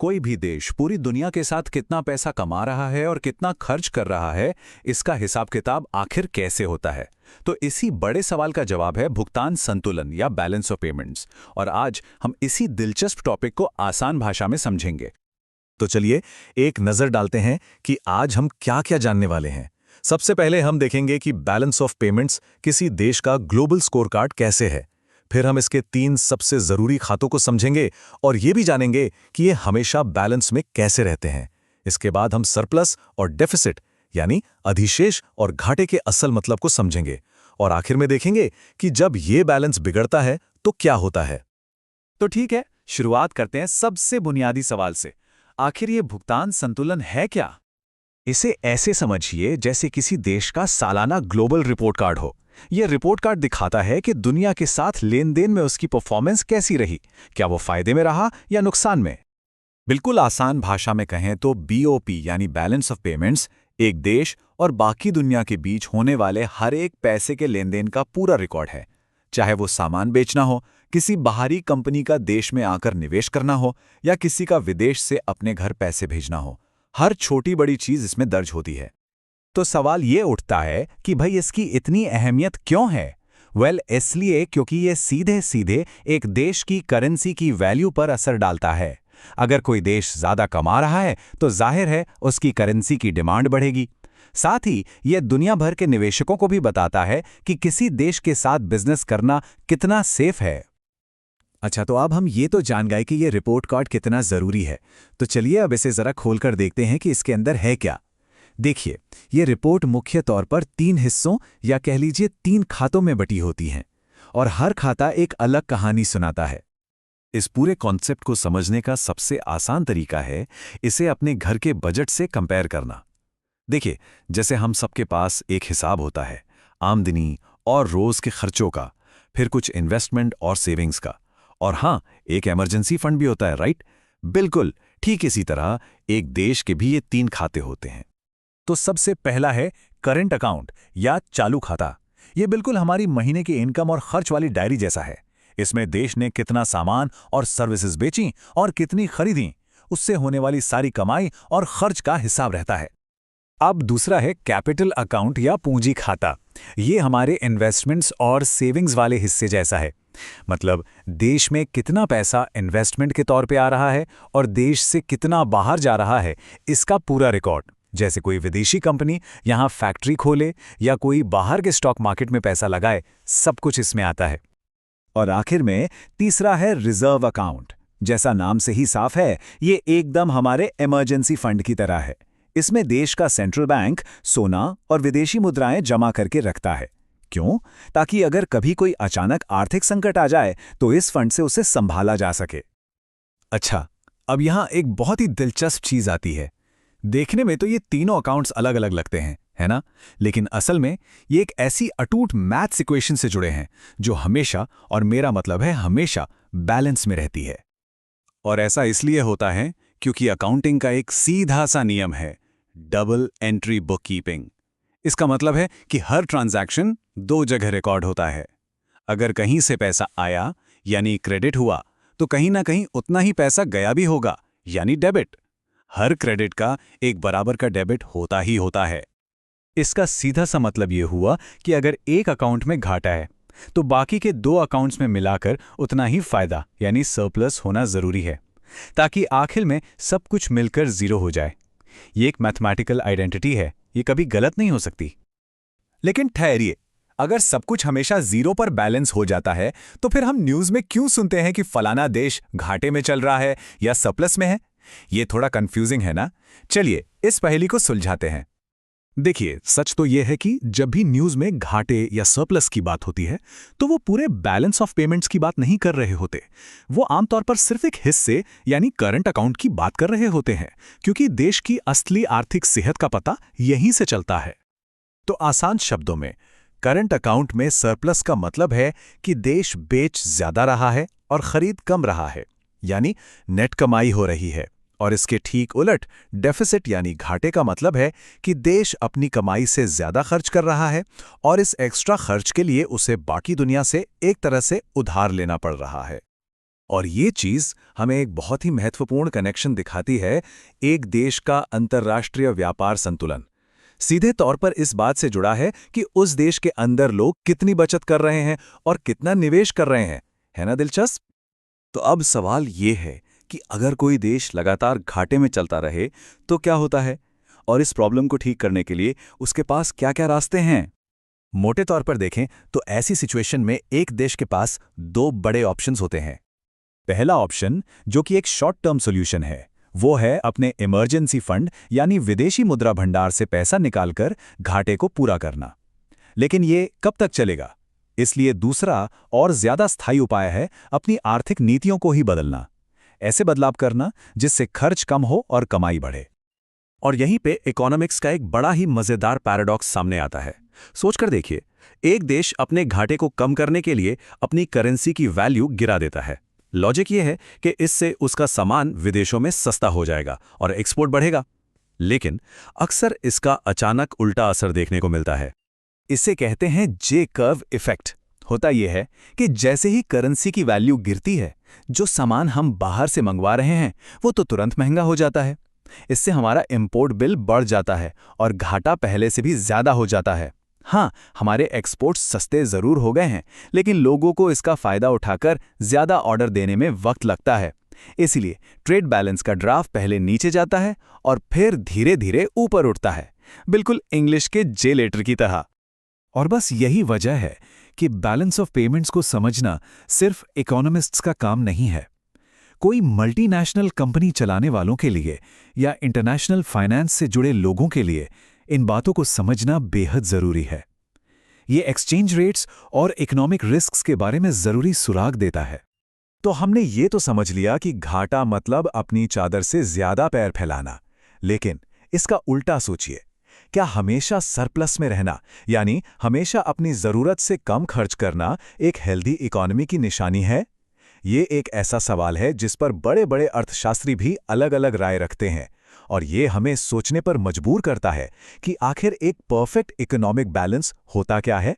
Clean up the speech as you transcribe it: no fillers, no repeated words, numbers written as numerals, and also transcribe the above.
कोई भी देश पूरी दुनिया के साथ कितना पैसा कमा रहा है और कितना खर्च कर रहा है, इसका हिसाब किताब आखिर कैसे होता है? तो इसी बड़े सवाल का जवाब है भुगतान संतुलन या बैलेंस ऑफ पेमेंट्स। और आज हम इसी दिलचस्प टॉपिक को आसान भाषा में समझेंगे। तो चलिए एक नजर डालते हैं कि आज हम क्या-क्या जानने वाले हैं। सबसे पहले हम देखेंगे कि बैलेंस ऑफ पेमेंट्स किसी देश का ग्लोबल स्कोरकार्ड कैसे है। फिर हम इसके 3 सबसे जरूरी खातों को समझेंगे और ये भी जानेंगे कि ये हमेशा बैलेंस में कैसे रहते हैं। इसके बाद हम सरप्लस और डेफिसिट यानी अधिशेष और घाटे के असल मतलब को समझेंगे और आखिर में देखेंगे कि जब ये बैलेंस बिगड़ता है तो क्या होता है। तो ठीक है, शुरुआत करते हैं सबसे बुनियादी सवाल से। आखिर ये भुगतान संतुलन है क्या? इसे ऐसे समझिए जैसे किसी देश का सालाना ग्लोबल रिपोर्ट कार्ड हो। यह रिपोर्ट कार्ड दिखाता है कि दुनिया के साथ लेन देन में उसकी परफॉर्मेंस कैसी रही, क्या वो फायदे में रहा या नुकसान में। बिल्कुल आसान भाषा में कहें तो बीओपी यानी बैलेंस ऑफ पेमेंट्स एक देश और बाकी दुनिया के बीच होने वाले हर एक पैसे के लेन देन का पूरा रिकॉर्ड है। चाहे वो सामान बेचना हो, किसी बाहरी कंपनी का देश में आकर निवेश करना हो या किसी का विदेश से अपने घर पैसे भेजना हो, हर छोटी बड़ी चीज इसमें दर्ज होती है। तो सवाल ये उठता है कि भाई इसकी इतनी अहमियत क्यों है? इसलिए क्योंकि ये सीधे सीधे एक देश की करेंसी की वैल्यू पर असर डालता है। अगर कोई देश ज्यादा कमा रहा है तो जाहिर है उसकी करेंसी की डिमांड बढ़ेगी। साथ ही यह दुनिया भर के निवेशकों को भी बताता है कि किसी देश के साथ बिजनेस करना कितना सेफ है। अच्छा, तो अब हम ये तो जान गए कि ये रिपोर्ट कार्ड कितना जरूरी है। तो चलिए अब इसे जरा खोलकर देखते हैं कि इसके अंदर है क्या। देखिए, ये रिपोर्ट मुख्य तौर पर 3 हिस्सों या कह लीजिए 3 खातों में बटी होती हैं और हर खाता एक अलग कहानी सुनाता है। इस पूरे कॉन्सेप्ट को समझने का सबसे आसान तरीका है इसे अपने घर के बजट से कंपेयर करना। देखिए, जैसे हम सबके पास एक हिसाब होता है आमदनी और रोज के खर्चों का, फिर कुछ इन्वेस्टमेंट और सेविंग्स का, और हाँ, एक इमरजेंसी फंड भी होता है, राइट? बिल्कुल ठीक इसी तरह एक देश के भी ये 3 खाते होते हैं। तो सबसे पहला है करंट अकाउंट या चालू खाता। ये बिल्कुल हमारी महीने की इनकम और खर्च वाली डायरी जैसा है। इसमें देश ने कितना सामान और सर्विसेज बेची और कितनी खरीदी, उससे होने वाली सारी कमाई और खर्च का हिसाब रहता है। अब दूसरा है कैपिटल अकाउंट या पूंजी खाता। ये हमारे इन्वेस्टमेंट्स और सेविंग्स वाले हिस्से जैसा है। मतलब देश में कितना पैसा इन्वेस्टमेंट के तौर पे आ रहा है और देश से कितना बाहर जा रहा है, इसका पूरा रिकॉर्ड। जैसे कोई विदेशी कंपनी यहाँ फैक्ट्री खोले या कोई बाहर के स्टॉक मार्केट में पैसा लगाए, सब कुछ इसमें आता है। और आखिर में तीसरा है रिजर्व अकाउंट। जैसा नाम से ही साफ है, ये एकदम हमारे इमरजेंसी फंड की तरह है। इसमें देश का सेंट्रल बैंक सोना और विदेशी मुद्राएं जमा करके रखता है। क्यों? ताकि अगर कभी कोई अचानक आर्थिक संकट आ जाए तो इस फंड से उसे संभाला जा सके। अच्छा, अब यहाँ एक बहुत ही दिलचस्प चीज आती है। देखने में तो ये तीनों अकाउंट्स अलग अलग लगते हैं, है ना? लेकिन असल में ये एक ऐसी अटूट मैथ्स इक्वेशन से जुड़े हैं जो हमेशा, और मेरा मतलब है हमेशा, बैलेंस में रहती है। और ऐसा इसलिए होता है क्योंकि अकाउंटिंग का एक सीधा सा नियम है, डबल एंट्री बुककीपिंग। इसका मतलब है कि हर ट्रांजैक्शन 2 जगह रिकॉर्ड होता है। अगर कहीं से पैसा आया यानी क्रेडिट हुआ, तो कहीं ना कहीं उतना ही पैसा गया भी होगा यानी डेबिट। हर क्रेडिट का एक बराबर का डेबिट होता ही होता है। इसका सीधा सा मतलब यह हुआ कि अगर एक अकाउंट में घाटा है तो बाकी के 2 अकाउंट्स में मिलाकर उतना ही फायदा यानी सरप्लस होना जरूरी है, ताकि आखिर में सब कुछ मिलकर 0 हो जाए। ये एक मैथमेटिकल आइडेंटिटी है, ये कभी गलत नहीं हो सकती। लेकिन ठहरिए, अगर सब कुछ हमेशा 0 पर बैलेंस हो जाता है तो फिर हम न्यूज में क्यों सुनते हैं कि फलाना देश घाटे में चल रहा है या सरप्लस में है? ये थोड़ा कंफ्यूजिंग है ना? चलिए इस पहेली को सुलझाते हैं। देखिए, सच तो यह है कि जब भी न्यूज में घाटे या सरप्लस की बात होती है तो वो पूरे बैलेंस ऑफ पेमेंट्स की बात नहीं कर रहे होते। वो आमतौर पर सिर्फ एक हिस्से यानी करंट अकाउंट की बात कर रहे होते हैं, क्योंकि देश की असली आर्थिक सेहत का पता यहीं से चलता है। तो आसान शब्दों में, करंट अकाउंट में सरप्लस का मतलब है कि देश बेच ज्यादा रहा है और खरीद कम रहा है, यानी नेट कमाई हो रही है। और इसके ठीक उलट डेफिसिट यानी घाटे का मतलब है कि देश अपनी कमाई से ज्यादा खर्च कर रहा है और इस एक्स्ट्रा खर्च के लिए उसे बाकी दुनिया से एक तरह से उधार लेना पड़ रहा है। और ये चीज हमें एक बहुत ही महत्वपूर्ण कनेक्शन दिखाती है, एक देश का अंतर्राष्ट्रीय व्यापार संतुलन सीधे तौर पर इस बात से जुड़ा है कि उस देश के अंदर लोग कितनी बचत कर रहे हैं और कितना निवेश कर रहे हैं। है ना दिलचस्प? तो अब सवाल ये है कि अगर कोई देश लगातार घाटे में चलता रहे तो क्या होता है, और इस प्रॉब्लम को ठीक करने के लिए उसके पास क्या-क्या रास्ते हैं? मोटे तौर पर देखें तो ऐसी सिचुएशन में एक देश के पास दो बड़े ऑप्शंस होते हैं। पहला ऑप्शन, जो कि एक शॉर्ट टर्म सॉल्यूशन है, वो है अपने इमरजेंसी फंड यानी विदेशी मुद्रा भंडार से पैसा निकालकर घाटे को पूरा करना। लेकिन ये कब तक चलेगा? इसलिए दूसरा और ज्यादा स्थायी उपाय है अपनी आर्थिक नीतियों को ही बदलना। ऐसे बदलाव करना जिससे खर्च कम हो और कमाई बढ़े। और यहीं पे इकोनॉमिक्स का एक बड़ा ही मजेदार पैराडॉक्स सामने आता है। सोचकर देखिए, एक देश अपने घाटे को कम करने के लिए अपनी करेंसी की वैल्यू गिरा देता है। लॉजिक ये है कि इससे उसका सामान विदेशों में सस्ता हो जाएगा और एक्सपोर्ट बढ़ेगा। लेकिन अक्सर इसका अचानक उल्टा असर देखने को मिलता है। इसे कहते हैं जे कर्व इफेक्ट। होता यह है कि जैसे ही करेंसी की वैल्यू गिरती है, जो सामान हम बाहर से मंगवा रहे हैं वो तो तुरंत महंगा हो जाता है। इससे हमारा इंपोर्ट बिल बढ़ जाता है और घाटा पहले से भी ज्यादा हो जाता है। हाँ, हमारे एक्सपोर्ट्स सस्ते जरूर हो गए हैं, लेकिन लोगों को इसका फायदा उठाकर ज्यादा ऑर्डर देने में वक्त लगता है। इसलिए ट्रेड बैलेंस का ग्राफ पहले नीचे जाता है और फिर धीरे धीरे ऊपर उठता है, बिल्कुल इंग्लिश के जे लेटर की तरह। और बस यही वजह है कि बैलेंस ऑफ पेमेंट्स को समझना सिर्फ इकोनॉमिस्ट्स का काम नहीं है। कोई मल्टीनेशनल कंपनी चलाने वालों के लिए या इंटरनेशनल फाइनेंस से जुड़े लोगों के लिए इन बातों को समझना बेहद जरूरी है। ये एक्सचेंज रेट्स और इकोनॉमिक रिस्क्स के बारे में जरूरी सुराग देता है। तो हमने ये तो समझ लिया कि घाटा मतलब अपनी चादर से ज्यादा पैर फैलाना, लेकिन इसका उल्टा सोचिए। क्या हमेशा सरप्लस में रहना, यानी हमेशा अपनी जरूरत से कम खर्च करना, एक हेल्दी इकोनॉमी की निशानी है? ये एक ऐसा सवाल है जिस पर बड़े बड़े अर्थशास्त्री भी अलग अलग राय रखते हैं, और ये हमें सोचने पर मजबूर करता है कि आखिर एक परफेक्ट इकोनॉमिक बैलेंस होता क्या है।